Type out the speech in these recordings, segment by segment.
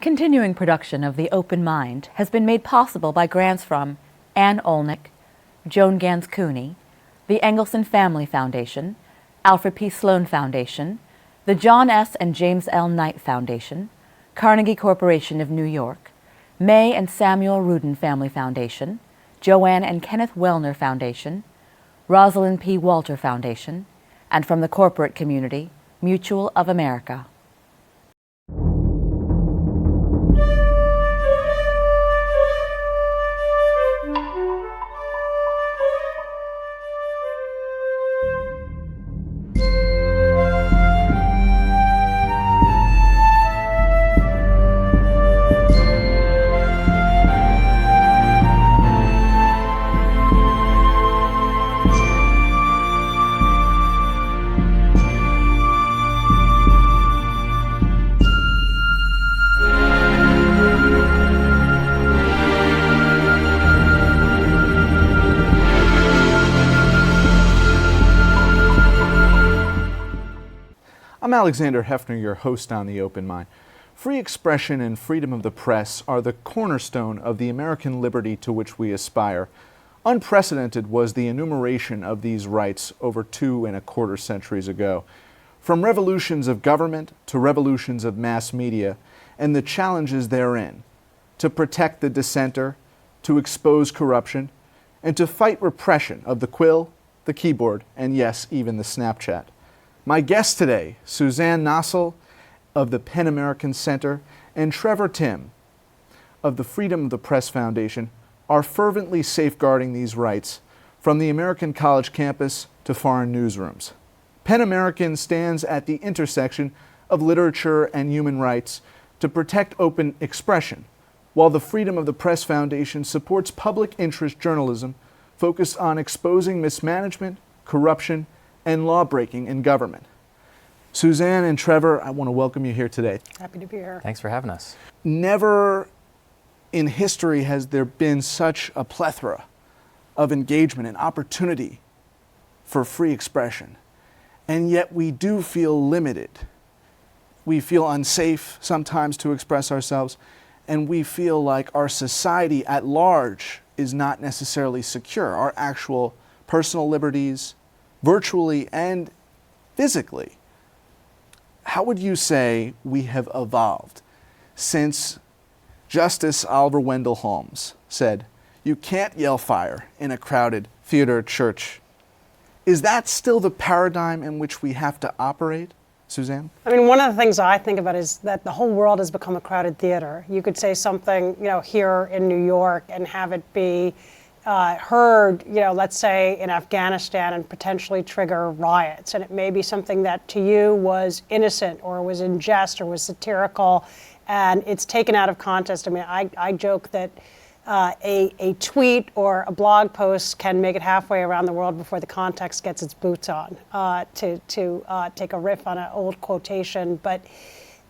Continuing production of The Open Mind has been made possible by grants from Ann Olnick, Joan Gans Cooney, the Engelson Family Foundation, Alfred P. Sloan Foundation, the John S. and James L. Knight Foundation, Carnegie Corporation of New York, May and Samuel Rudin Family Foundation, Joanne and Kenneth Wellner Foundation, Rosalind P. Walter Foundation, and from the corporate community, Mutual of America. I'm Alexander Hefner, your host on The Open Mind. Free expression and freedom of the press are the cornerstone of the American liberty to which we aspire. Unprecedented was the enumeration of these rights over 2.25 centuries ago. From revolutions of government to revolutions of mass media and the challenges therein, to protect the dissenter, to expose corruption, and to fight repression of the quill, the keyboard, and yes, even the Snapchat. My guests today, Suzanne Nossel of the PEN American Center and Trevor Timm of the Freedom of the Press Foundation, are fervently safeguarding these rights from the American college campus to foreign newsrooms. PEN American stands at the intersection of literature and human rights to protect open expression, while the Freedom of the Press Foundation supports public interest journalism focused on exposing mismanagement, corruption, and law-breaking in government. Suzanne and Trevor, I want to welcome you here today. Happy to be here. Thanks for having us. Never in history has there been such a plethora of engagement and opportunity for free expression. And yet we do feel limited. We feel unsafe sometimes to express ourselves, and we feel like our society at large is not necessarily secure. Our actual personal liberties, virtually and physically. How would you say we have evolved since Justice Oliver Wendell Holmes said, "You can't yell fire in a crowded theater or church"? Is that still the paradigm in which we have to operate, Suzanne? I mean, one of the things I think about is that the whole world has become a crowded theater. You could say something, here in New York and have it be heard, let's say in Afghanistan and potentially trigger riots. And it may be something that to you was innocent or was in jest or was satirical, and it's taken out of context. I mean, I joke that a tweet or a blog post can make it halfway around the world before the context gets its boots on, to take a riff on an old quotation. But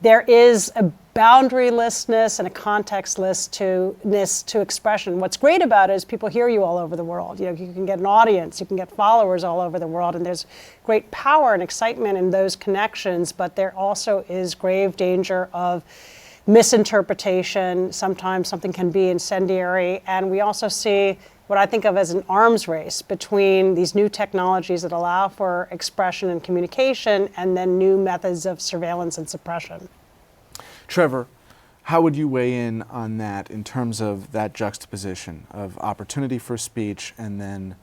there is a boundarylessness and a contextlessness to expression. What's great about it is people hear you all over the world. You can get an audience, you can get followers all over the world, and there's great power and excitement in those connections, but there also is grave danger of misinterpretation. Sometimes something can be incendiary, and we also see what I think of as an arms race between these new technologies that allow for expression and communication and then new methods of surveillance and suppression. Trevor, how would you weigh in on that in terms of that juxtaposition of opportunity for speech and then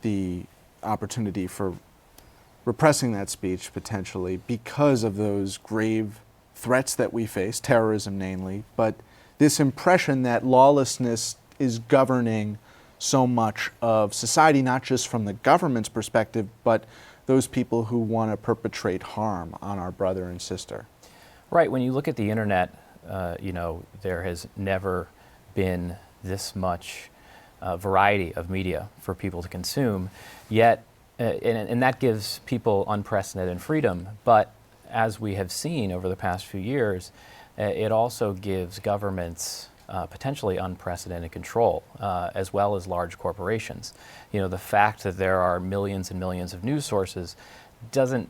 the opportunity for repressing that speech potentially because of those grave threats that we face, terrorism namely, but this impression that lawlessness is governing so much of society, not just from the government's perspective, but those people who want to perpetrate harm on our brother and sister? Right, when you look at the internet, there has never been this much variety of media for people to consume, yet, and that gives people unprecedented freedom, but as we have seen over the past few years, it also gives governments potentially unprecedented control, as well as large corporations. The fact that there are millions and millions of news sources doesn't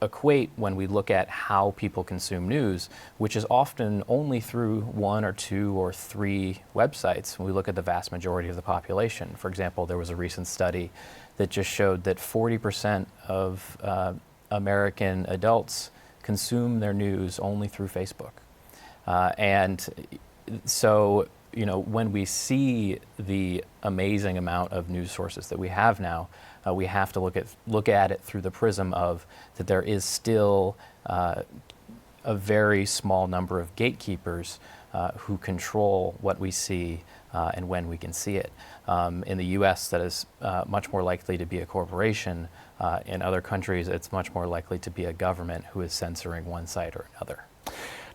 equate when we look at how people consume news, which is often only through one or two or three websites. When we look at the vast majority of the population, for example, there was a recent study that just showed that 40% of American adults consume their news only through Facebook. And so, when we see the amazing amount of news sources that we have now, we have to look at it through the prism of that there is still a very small number of gatekeepers who control what we see and when we can see it. In the U.S., that is much more likely to be a corporation. In other countries, it's much more likely to be a government who is censoring one site or another.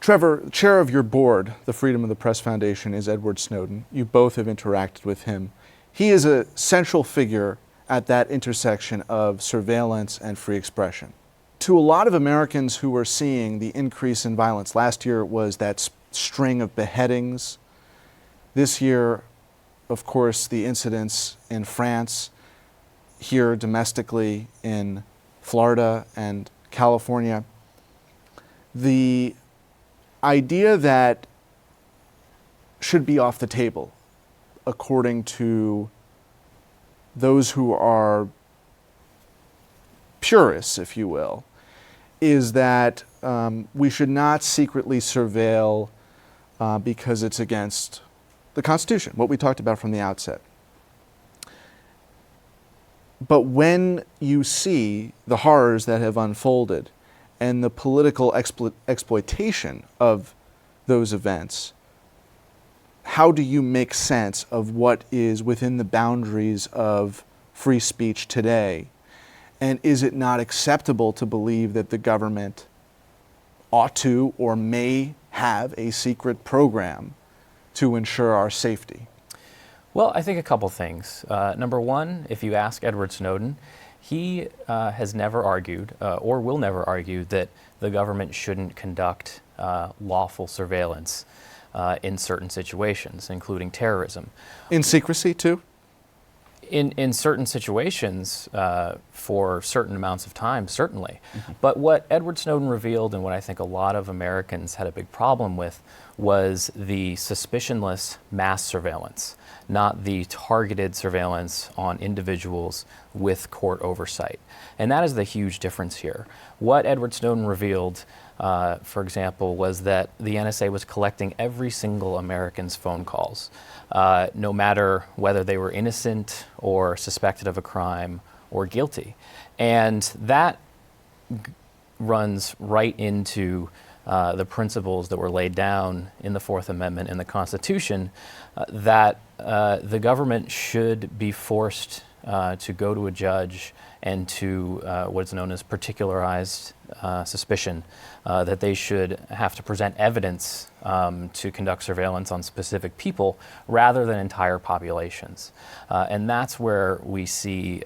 Trevor, chair of your board, the Freedom of the Press Foundation, is Edward Snowden. You both have interacted with him. He is a central figure at that intersection of surveillance and free expression. To a lot of Americans who are seeing the increase in violence, last year it was that string of beheadings. This year, of course, the incidents in France, here domestically in Florida and California. The idea that should be off the table, according to those who are purists, if you will, is that we should not secretly surveil because it's against the Constitution, what we talked about from the outset. But when you see the horrors that have unfolded and the political exploitation of those events, how do you make sense of what is within the boundaries of free speech today? And is it not acceptable to believe that the government ought to or may have a secret program to ensure our safety? Well, I think a couple things. Number one, if you ask Edward Snowden, he has never argued or will never argue that the government shouldn't conduct lawful surveillance in certain situations, including terrorism. In secrecy, too? In certain situations, for certain amounts of time, certainly. Mm-hmm. But what Edward Snowden revealed, and what I think a lot of Americans had a big problem with, was the suspicionless mass surveillance, not the targeted surveillance on individuals with court oversight. And that is the huge difference here. What Edward Snowden revealed, for example, was that the NSA was collecting every single American's phone calls, no matter whether they were innocent or suspected of a crime or guilty. And that runs right into the principles that were laid down in the Fourth Amendment in the Constitution, that the government should be forced to go to a judge and to what's known as particularized suspicion, that they should have to present evidence to conduct surveillance on specific people rather than entire populations. And that's where we see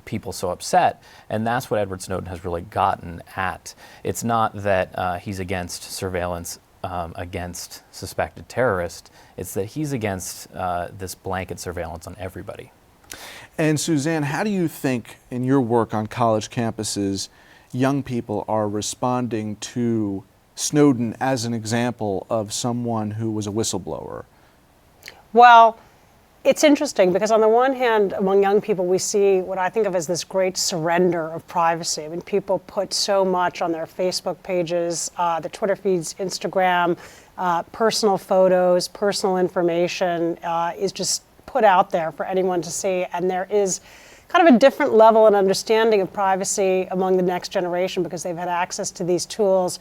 people so upset, and that's what Edward Snowden has really gotten at. It's not that he's against surveillance against suspected terrorists, it's that he's against this blanket surveillance on everybody. And Suzanne, how do you think in your work on college campuses young people are responding to Snowden as an example of someone who was a whistleblower? Well, it's interesting because on the one hand, among young people, we see what I think of as this great surrender of privacy. I mean, people put so much on their Facebook pages, their Twitter feeds, Instagram, personal photos, personal information is just put out there for anyone to see. And there is kind of a different level and understanding of privacy among the next generation because they've had access to these tools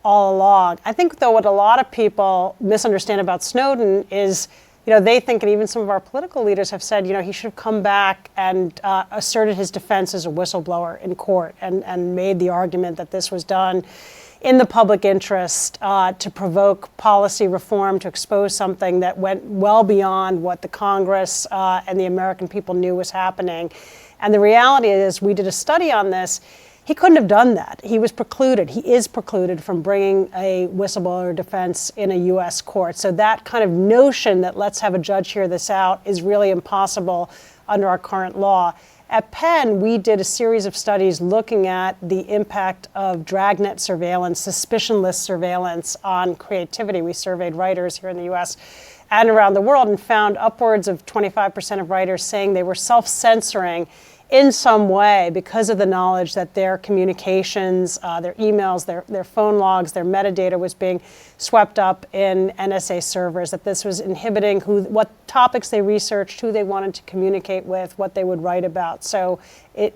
all along. I think, though, what a lot of people misunderstand about Snowden is, they think, and even some of our political leaders have said, he should have come back and asserted his defense as a whistleblower in court and made the argument that this was done in the public interest to provoke policy reform, to expose something that went well beyond what the Congress and the American people knew was happening. And the reality is, we did a study on this. He couldn't have done that. He was precluded. He is precluded from bringing a whistleblower defense in a U.S. court. So that kind of notion that let's have a judge hear this out is really impossible under our current law. At Penn, we did a series of studies looking at the impact of dragnet surveillance, suspicionless surveillance on creativity. We surveyed writers here in the US and around the world and found upwards of 25% of writers saying they were self-censoring in some way because of the knowledge that their communications, their emails, their phone logs, their metadata was being swept up in NSA servers, that this was inhibiting what topics they researched, who they wanted to communicate with, what they would write about. So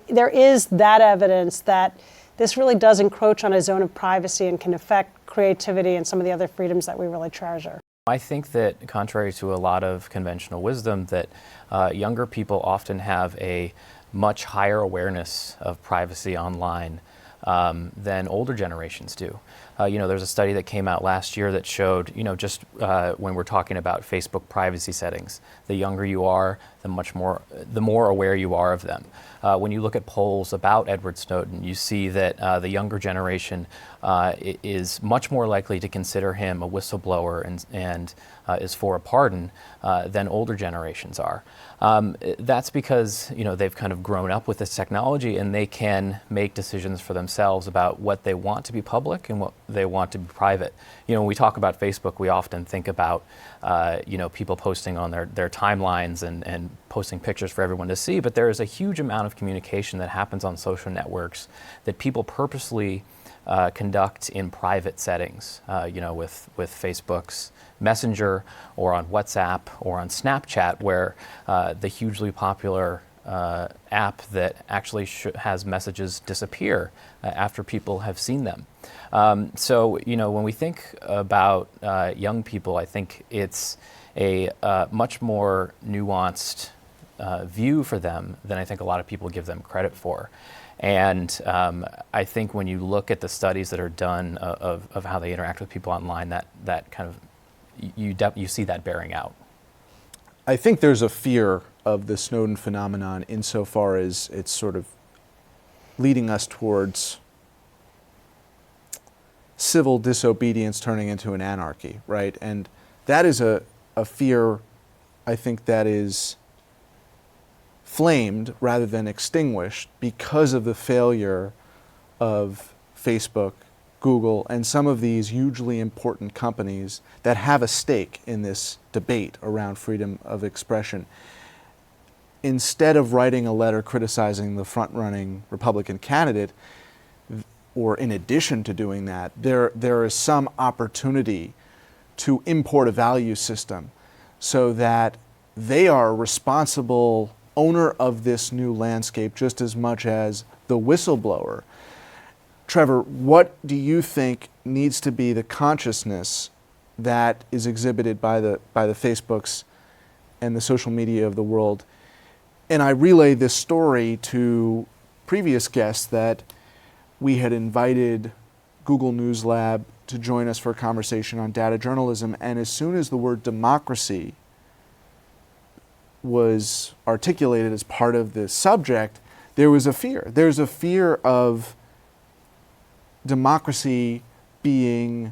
there is that evidence that this really does encroach on a zone of privacy and can affect creativity and some of the other freedoms that we really treasure. I think that, contrary to a lot of conventional wisdom, that younger people often have a much higher awareness of privacy online than older generations do. There's a study that came out last year that showed, just when we're talking about Facebook privacy settings, the younger you are, the more aware you are of them. When you look at polls about Edward Snowden, you see that the younger generation is much more likely to consider him a whistleblower and is for a pardon than older generations are. That's because they've kind of grown up with this technology and they can make decisions for themselves about what they want to be public and what they want to be private. When we talk about Facebook, we often think about people posting on their timelines and posting pictures for everyone to see, but there is a huge amount of communication that happens on social networks that people purposely conduct in private settings, with Facebook's Messenger or on WhatsApp or on Snapchat, where the hugely popular app that actually has messages disappear after people have seen them. So, when we think about young people, I think it's a much more nuanced view for them than I think a lot of people give them credit for. And I think when you look at the studies that are done of how they interact with people online, that kind of, you see that bearing out. I think there's a fear of the Snowden phenomenon insofar as it's sort of leading us towards civil disobedience turning into an anarchy, right? And that is a fear, I think, that is flamed rather than extinguished because of the failure of Facebook, Google, and some of these hugely important companies that have a stake in this debate around freedom of expression. Instead of writing a letter criticizing the front-running Republican candidate, or in addition to doing that, there is some opportunity to import a value system so that they are a responsible owner of this new landscape just as much as the whistleblower. Trevor, what do you think needs to be the consciousness that is exhibited by the Facebooks and the social media of the world? And I relay this story to previous guests that we had invited Google News Lab to join us for a conversation on data journalism, and as soon as the word democracy was articulated as part of the subject, there was a fear. There's a fear of democracy being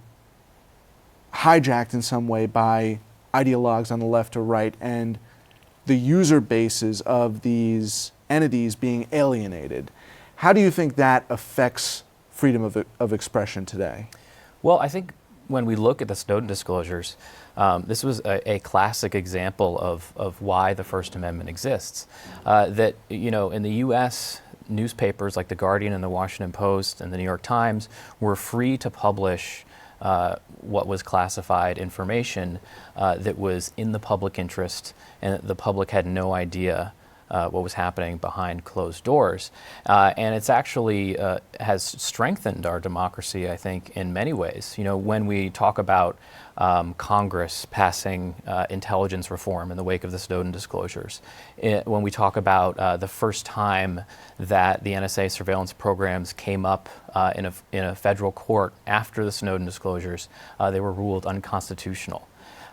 hijacked in some way by ideologues on the left or right, and the user bases of these entities being alienated. How do you think that affects freedom of expression today? Well, I think when we look at the Snowden disclosures, this was a classic example of why the First Amendment exists. That, in the U.S., newspapers like The Guardian and The Washington Post and The New York Times were free to publish what was classified information that was in the public interest, and the public had no idea what was happening behind closed doors. And it's actually has strengthened our democracy, I think, in many ways. When we talk about Congress passing intelligence reform in the wake of the Snowden disclosures, when we talk about the first time that the NSA surveillance programs came up in a federal court after the Snowden disclosures, they were ruled unconstitutional.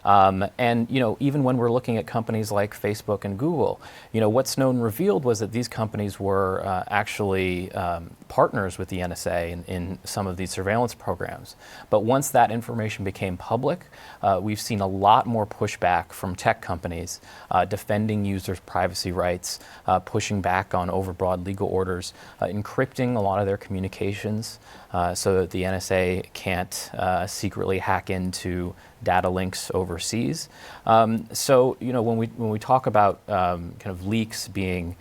And even when we're looking at companies like Facebook and Google, what Snowden revealed was that these companies were actually partners with the NSA in some of these surveillance programs. But once that information became public, we've seen a lot more pushback from tech companies defending users' privacy rights, pushing back on overbroad legal orders, encrypting a lot of their communications so that the NSA can't secretly hack into data links overseas. So when we talk about kind of leaks being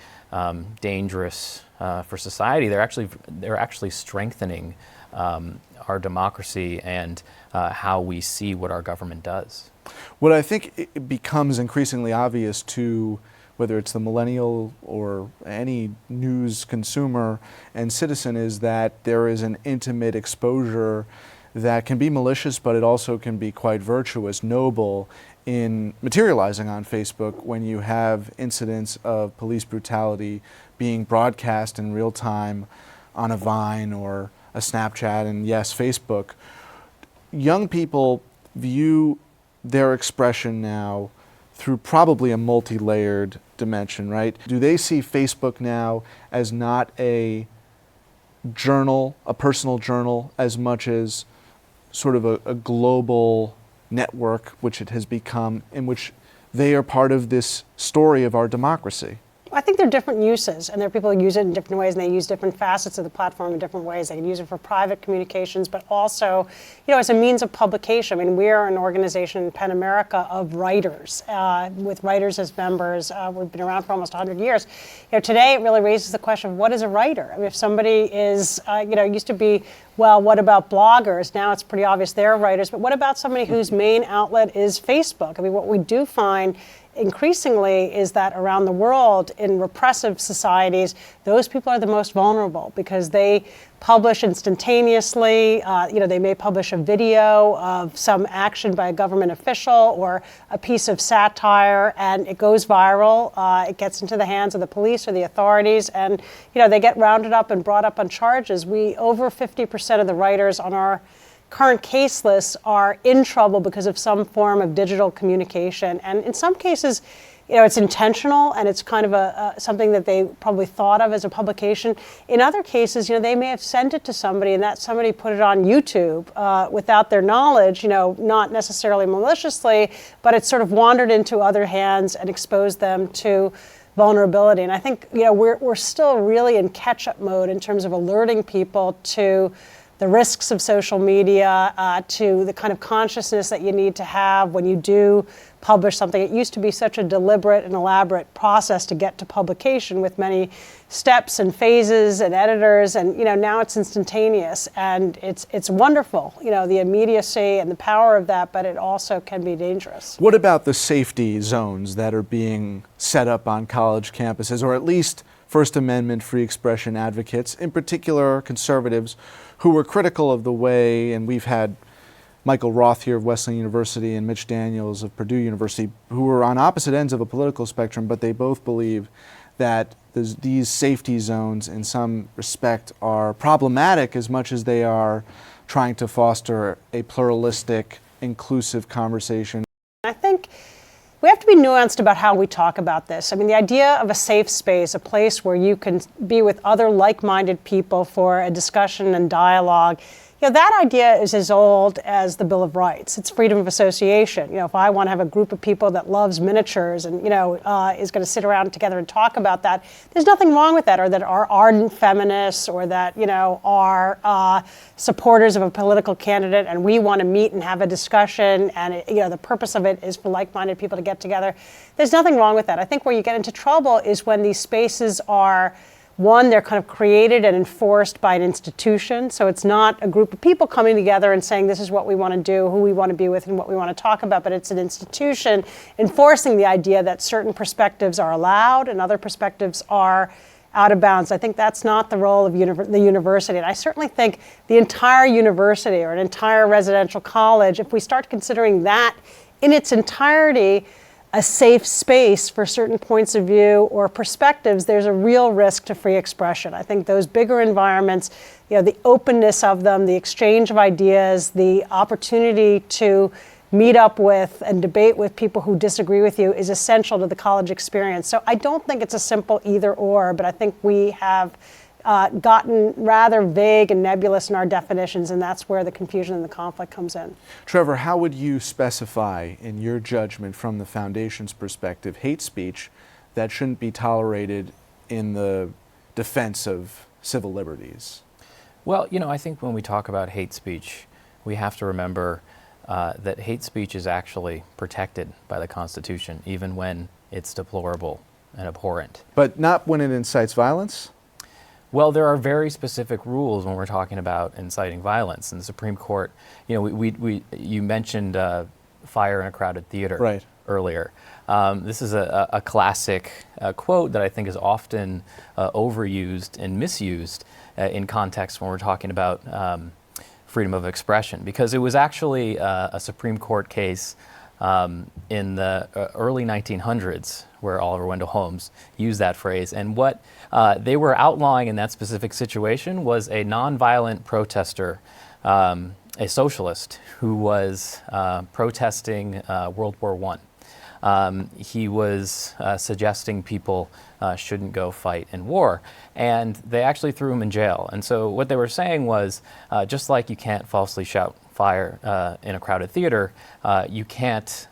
dangerous for society, they're actually strengthening our democracy and how we see what our government does. What I think it becomes increasingly obvious to whether it's the millennial or any news consumer and citizen is that there is an intimate exposure that can be malicious, but it also can be quite virtuous, noble in materializing on Facebook when you have incidents of police brutality being broadcast in real time on a Vine or a Snapchat and yes, Facebook. Young people view their expression now through probably a multi-layered dimension, right? Do they see Facebook now as not a journal, a personal journal, as much as sort of a global network, which it has become, in which they are part of this story of our democracy? I think there are different uses, and there are people who use it in different ways, and they use different facets of the platform in different ways. They can use it for private communications, but also, as a means of publication. I mean, we are an organization in PEN America of writers, with writers as members. We've been around for almost 100 years. Today it really raises the question of what is a writer? I mean, if somebody is, it used to be, well, what about bloggers? Now it's pretty obvious they're writers, but what about somebody whose main outlet is Facebook? I mean, what we do find increasingly is that around the world in repressive societies, those people are the most vulnerable because they publish instantaneously. They may publish a video of some action by a government official or a piece of satire, and it goes viral. It gets into the hands of the police or the authorities, and they get rounded up and brought up on charges. Over 50% of the writers on our current case lists are in trouble because of some form of digital communication. And in some cases, it's intentional and it's kind of something that they probably thought of as a publication. In other cases, they may have sent it to somebody and that somebody put it on YouTube without their knowledge, not necessarily maliciously, but it sort of wandered into other hands and exposed them to vulnerability. And I think, we're still really in catch-up mode in terms of alerting people to the risks of social media, to the kind of consciousness that you need to have when you do publish something. It used to be such a deliberate and elaborate process to get to publication with many steps and phases and editors, and now it's instantaneous, and it's wonderful, the immediacy and the power of that, but it also can be dangerous. What about the safety zones that are being set up on college campuses, or at least First Amendment free expression advocates, in particular conservatives, who were critical of the way, and we've had Michael Roth here of Wesleyan University and Mitch Daniels of Purdue University, who were on opposite ends of a political spectrum, but they both believe that these safety zones in some respect are problematic as much as they are trying to foster a pluralistic, inclusive conversation. I think we have to be nuanced about how we talk about this. I mean, the idea of a safe space, a place where you can be with other like-minded people for a discussion and dialogue, that idea is as old as the Bill of Rights. It's freedom of association. If I want to have a group of people that loves miniatures and, is going to sit around together and talk about that, there's nothing wrong with that, or that are ardent feminists, or that, are supporters of a political candidate and we want to meet and have a discussion, and, the purpose of it is for like-minded people to get together. There's nothing wrong with that. I think where you get into trouble is when these spaces are, one, they're kind of created and enforced by an institution. So it's not a group of people coming together and saying this is what we want to do, who we want to be with, and what we want to talk about. But it's an institution enforcing the idea that certain perspectives are allowed and other perspectives are out of bounds. I think that's not the role of the university. And I certainly think the entire university or an entire residential college, if we start considering that in its entirety a safe space for certain points of view or perspectives, there's a real risk to free expression. I think those bigger environments, the openness of them, the exchange of ideas, the opportunity to meet up with and debate with people who disagree with you is essential to the college experience. So I don't think it's a simple either or, but I think we have gotten rather vague and nebulous in our definitions, and that's where the confusion and the conflict comes in. Trevor, how would you specify, in your judgment from the Foundation's perspective, hate speech that shouldn't be tolerated in the defense of civil liberties? Well, I think when we talk about hate speech, we have to remember that hate speech is actually protected by the Constitution, even when it's deplorable and abhorrent. But not when it incites violence? Well, there are very specific rules when we're talking about inciting violence. In the Supreme Court, you mentioned fire in a crowded theater earlier. This is a classic quote that I think is often overused and misused in context when we're talking about freedom of expression, because it was actually a Supreme Court case in the early 1900s where Oliver Wendell Holmes used that phrase. And what they were outlawing in that specific situation was a nonviolent protester, a socialist who was protesting World War I. He was suggesting people shouldn't go fight in war, and they actually threw him in jail. And so what they were saying was, just like you can't falsely shout fire in a crowded theater, you can't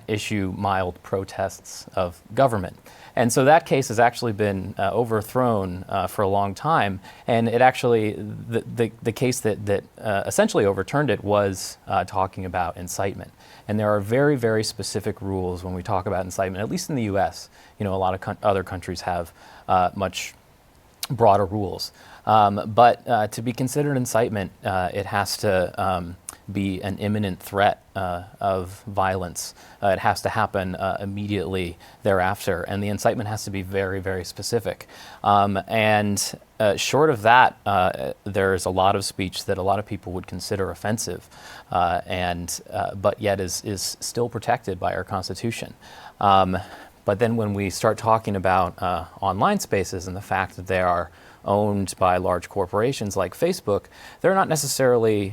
issue mild protests of government. And so that case has actually been overthrown for a long time, and it actually, the case that essentially overturned it was talking about incitement. And there are very, very specific rules when we talk about incitement, at least in the US. A lot of other countries have much broader rules. But to be considered incitement, it has to be an imminent threat of violence. It has to happen immediately thereafter, and the incitement has to be very, very specific. And short of that, there's a lot of speech that a lot of people would consider offensive, but yet is still protected by our Constitution. But then when we start talking about online spaces and the fact that they are owned by large corporations like Facebook, they don't necessarily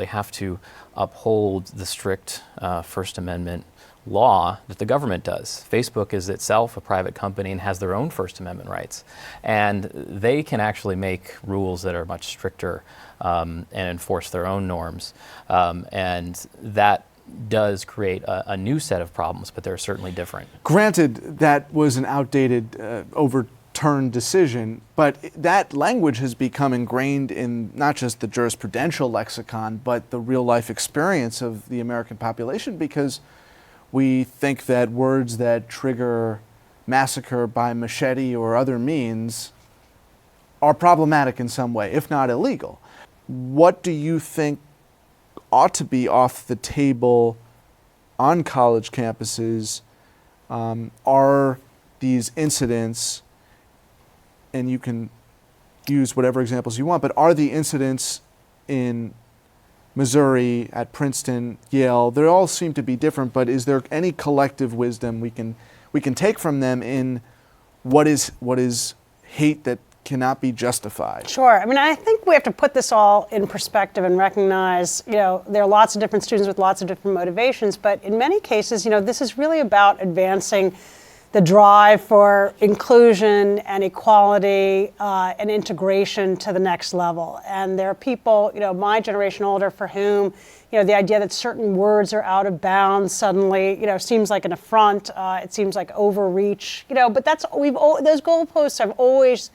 have to uphold the strict First Amendment law that the government does. Facebook is itself a private company and has their own First Amendment rights, and they can actually make rules that are much stricter and enforce their own norms, and that does create a new set of problems, but they're certainly different. Granted, that was an outdated, overturned decision, but that language has become ingrained in not just the jurisprudential lexicon, but the real-life experience of the American population, because we think that words that trigger massacre by machete or other means are problematic in some way, if not illegal. What do you think ought to be off the table on college campuses? Are these incidents, and you can use whatever examples you want, but are the incidents in Missouri, at Princeton, Yale, they all seem to be different, but is there any collective wisdom we can take from them in what is hate that cannot be justified? Sure. I mean, I think we have to put this all in perspective and recognize, there are lots of different students with lots of different motivations, but in many cases, this is really about advancing the drive for inclusion and equality and integration to the next level. And there are people, my generation older, for whom, the idea that certain words are out of bounds suddenly, seems like an affront. It seems like overreach, but those goalposts have always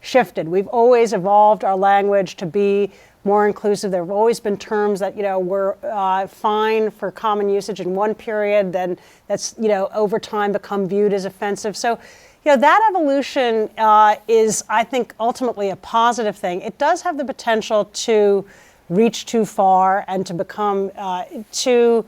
shifted. We've always evolved our language to be more inclusive. There have always been terms that were fine for common usage in one period, then that's over time become viewed as offensive. So that evolution is, I think, ultimately a positive thing. It does have the potential to reach too far and to become too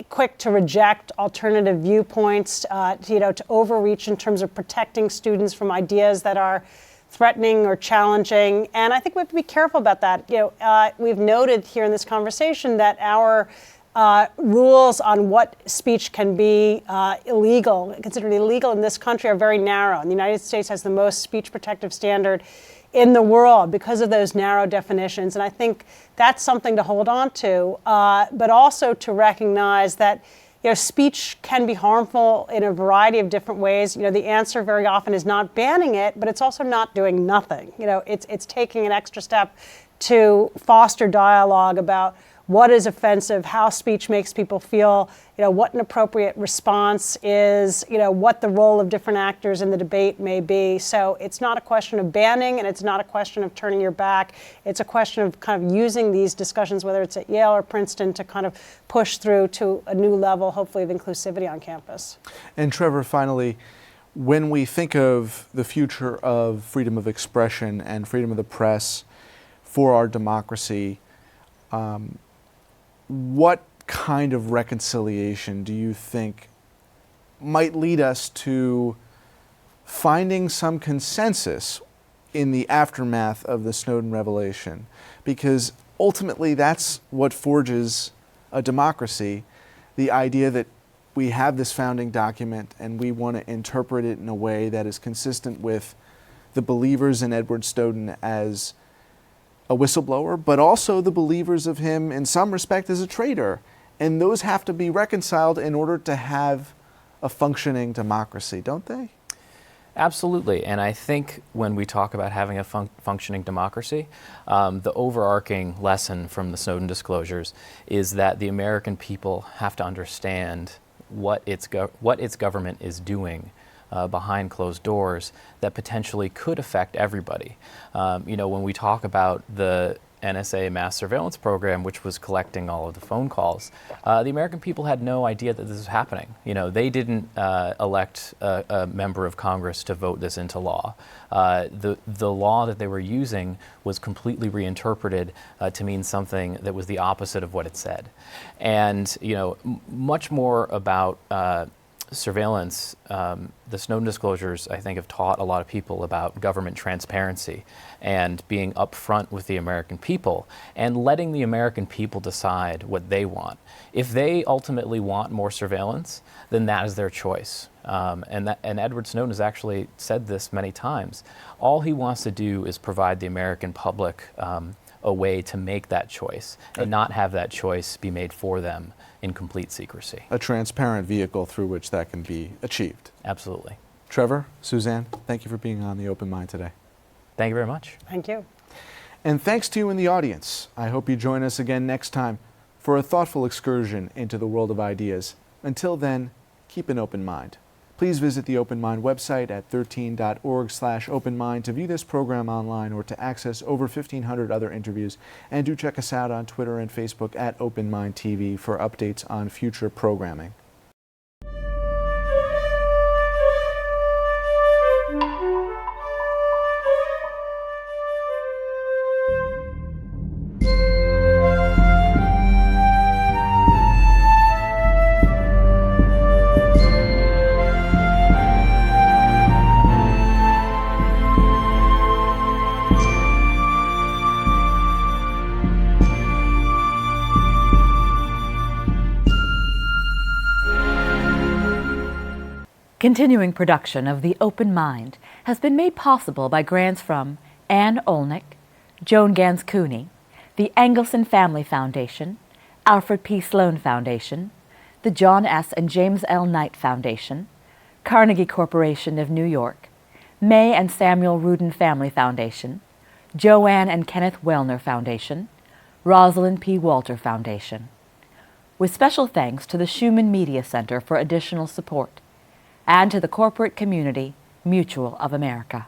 quick to reject alternative viewpoints, to overreach in terms of protecting students from ideas that are threatening or challenging. And I think we have to be careful about that. We've noted here in this conversation that our rules on what speech can be considered illegal in this country are very narrow. And the United States has the most speech protective standard in the world because of those narrow definitions. And I think that's something to hold on to, but also to recognize that speech can be harmful in a variety of different ways. The answer very often is not banning it, but it's also not doing nothing. It's taking an extra step to foster dialogue about what is offensive, how speech makes people feel, what an appropriate response is, what the role of different actors in the debate may be. So it's not a question of banning, and it's not a question of turning your back. It's a question of kind of using these discussions, whether it's at Yale or Princeton, to kind of push through to a new level, hopefully, of inclusivity on campus. And Trevor, finally, when we think of the future of freedom of expression and freedom of the press for our democracy, what kind of reconciliation do you think might lead us to finding some consensus in the aftermath of the Snowden revelation? Because ultimately that's what forges a democracy, the idea that we have this founding document and we want to interpret it in a way that is consistent with the believers in Edward Snowden as a whistleblower, but also the believers of him in some respect as a traitor. And those have to be reconciled in order to have a functioning democracy, don't they? Absolutely. And I think when we talk about having a functioning democracy, the overarching lesson from the Snowden disclosures is that the American people have to understand what its government is doing behind closed doors that potentially could affect everybody. When we talk about the NSA mass surveillance program, which was collecting all of the phone calls, the American people had no idea that this was happening. They didn't elect a member of Congress to vote this into law. The law that they were using was completely reinterpreted to mean something that was the opposite of what it said. And much more about surveillance, the Snowden disclosures, I think, have taught a lot of people about government transparency and being upfront with the American people and letting the American people decide what they want. If they ultimately want more surveillance, then that is their choice. And Edward Snowden has actually said this many times. All he wants to do is provide the American public a way to make that choice and not have that choice be made for them in complete secrecy. A transparent vehicle through which that can be achieved. Absolutely. Trevor, Suzanne, thank you for being on The Open Mind today. Thank you very much. Thank you. And thanks to you in the audience. I hope you join us again next time for a thoughtful excursion into the world of ideas. Until then, keep an open mind. Please visit the Open Mind website at 13.org/openmind to view this program online or to access over 1,500 other interviews. And do check us out on Twitter and Facebook at Open Mind TV for updates on future programming. Continuing production of The Open Mind has been made possible by grants from Anne Olnick, Joan Gans Cooney, the Engelson Family Foundation, Alfred P. Sloan Foundation, the John S. and James L. Knight Foundation, Carnegie Corporation of New York, May and Samuel Rudin Family Foundation, Joanne and Kenneth Wellner Foundation, Rosalind P. Walter Foundation. With special thanks to the Schumann Media Center for additional support, and to the corporate community, Mutual of America.